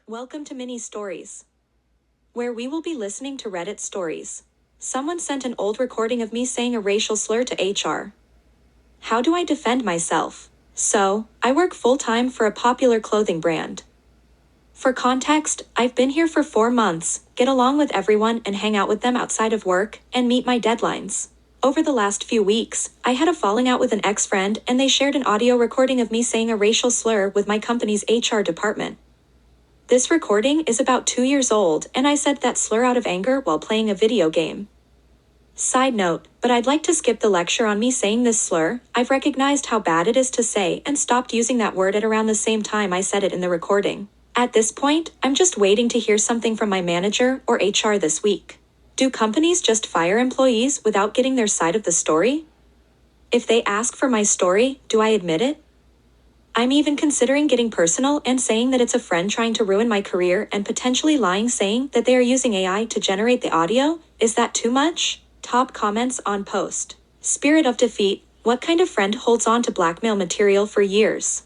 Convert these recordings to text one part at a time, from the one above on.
Welcome to Mini Stories, where we will be listening to Reddit stories. Someone sent an old recording of me saying a racial slur to HR. How do I defend myself? So, I work full-time for a popular clothing brand. For context, I've been here for 4 months, get along with everyone and hang out with them outside of work, and meet my deadlines. Over the last few weeks, I had a falling out with an ex-friend and they shared an audio recording of me saying a racial slur with my company's HR department. This recording is about 2 years old and I said that slur out of anger while playing a video game. Side note, but I'd like to skip the lecture on me saying this slur. I've recognized how bad it is to say and stopped using that word at around the same time I said it in the recording. At this point, I'm just waiting to hear something from my manager or HR this week. Do companies just fire employees without getting their side of the story? If they ask for my story, do I admit it? I'm even considering getting personal and saying that it's a friend trying to ruin my career and potentially lying saying that they are using AI to generate the audio. Is that too much? Top comments on post. Spirit of defeat. What kind of friend holds on to blackmail material for years?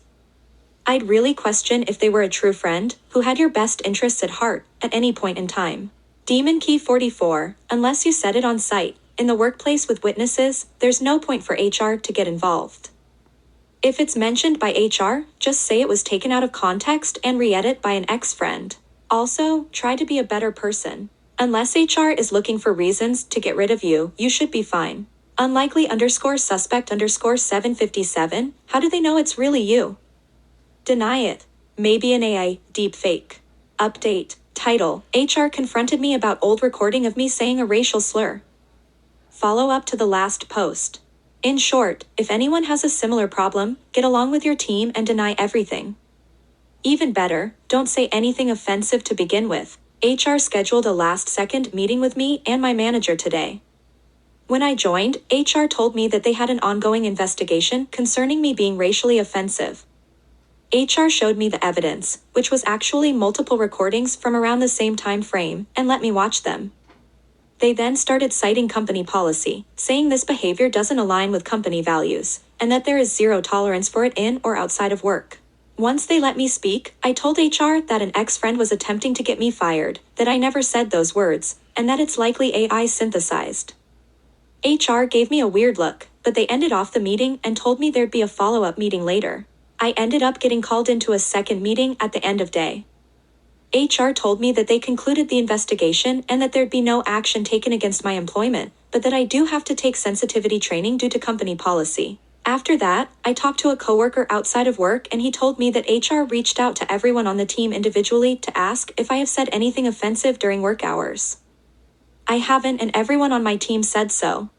I'd really question if they were a true friend who had your best interests at heart at any point in time. Demon Key 44. Unless you said it on site, in the workplace with witnesses, there's no point for HR to get involved. If it's mentioned by HR, just say it was taken out of context and re-edit by an ex-friend. Also, try to be a better person. Unless HR is looking for reasons to get rid of you, you should be fine. Unlikely _suspect _757, how do they know it's really you? Deny it. Maybe an AI deepfake. Update. Title. HR confronted me about old recording of me saying a racial slur. Follow up to the last post. In short, if anyone has a similar problem, get along with your team and deny everything. Even better, don't say anything offensive to begin with. HR scheduled a last-second meeting with me and my manager today. When I joined, HR told me that they had an ongoing investigation concerning me being racially offensive. HR showed me the evidence, which was actually multiple recordings from around the same time frame, and let me watch them. They then started citing company policy, saying this behavior doesn't align with company values, and that there is zero tolerance for it in or outside of work. Once they let me speak, I told HR that an ex-friend was attempting to get me fired, that I never said those words, and that it's likely AI synthesized. HR gave me a weird look, but they ended off the meeting and told me there'd be a follow-up meeting later. I ended up getting called into a second meeting at the end of day. HR told me that they concluded the investigation and that there'd be no action taken against my employment, but that I do have to take sensitivity training due to company policy. After that, I talked to a coworker outside of work and he told me that HR reached out to everyone on the team individually to ask if I have said anything offensive during work hours. I haven't, and everyone on my team said so.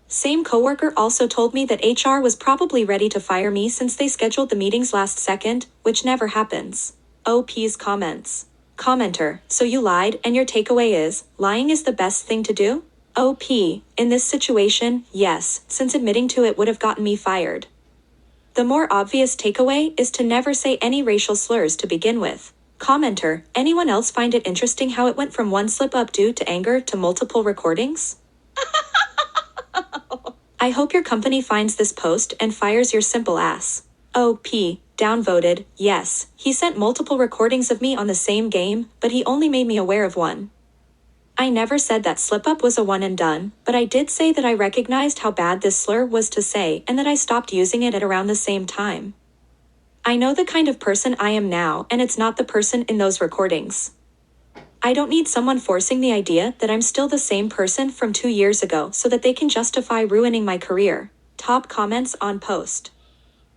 Same coworker also told me that HR was probably ready to fire me since they scheduled the meetings last second, which never happens. OP's comments. Commenter, so you lied and your takeaway is, lying is the best thing to do? OP, in this situation, yes, since admitting to it would have gotten me fired. The more obvious takeaway is to never say any racial slurs to begin with. Commenter, anyone else find it interesting how it went from one slip-up due to anger to multiple recordings? I hope your company finds this post and fires your simple ass. OP, downvoted, yes, he sent multiple recordings of me on the same game, but he only made me aware of one. I never said that slip-up was a one and done, but I did say that I recognized how bad this slur was to say and that I stopped using it at around the same time. I know the kind of person I am now and it's not the person in those recordings. I don't need someone forcing the idea that I'm still the same person from 2 years ago so that they can justify ruining my career. Top comments on post.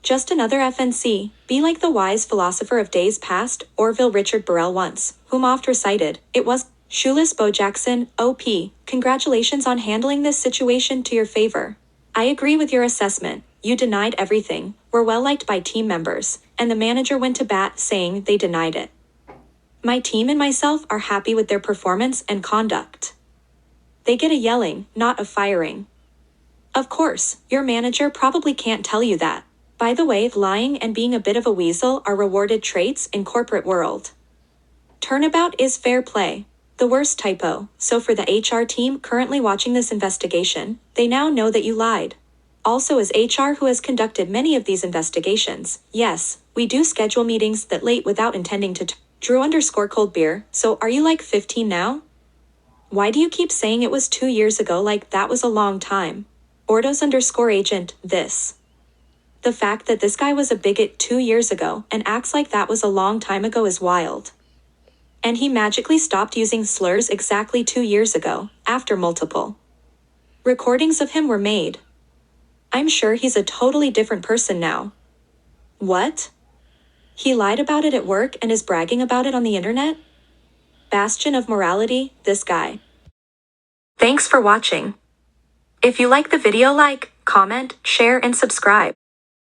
Just another FNC, be like the wise philosopher of days past, Orville Richard Burrell once, whom oft recited, it was, Shoeless Bo Jackson, OP, congratulations on handling this situation to your favor. I agree with your assessment, you denied everything, were well liked by team members, and the manager went to bat saying they denied it. My team and myself are happy with their performance and conduct. They get a yelling, not a firing. Of course, your manager probably can't tell you that. By the way, lying and being a bit of a weasel are rewarded traits in corporate world. Turnabout is fair play. The worst typo, so for the HR team currently watching this investigation, they now know that you lied. Also as HR who has conducted many of these investigations, yes, we do schedule meetings that late without intending to Drew_cold beer, so are you like 15 now? Why do you keep saying it was 2 years ago like that was a long time? Ordos_agent, this. The fact that this guy was a bigot 2 years ago and acts like that was a long time ago is wild. And he magically stopped using slurs exactly 2 years ago, after multiple recordings of him were made. I'm sure he's a totally different person now. What? He lied about it at work and is bragging about it on the internet? Bastion of morality, this guy. Thanks for watching. If you like the video, like, comment, share, and subscribe.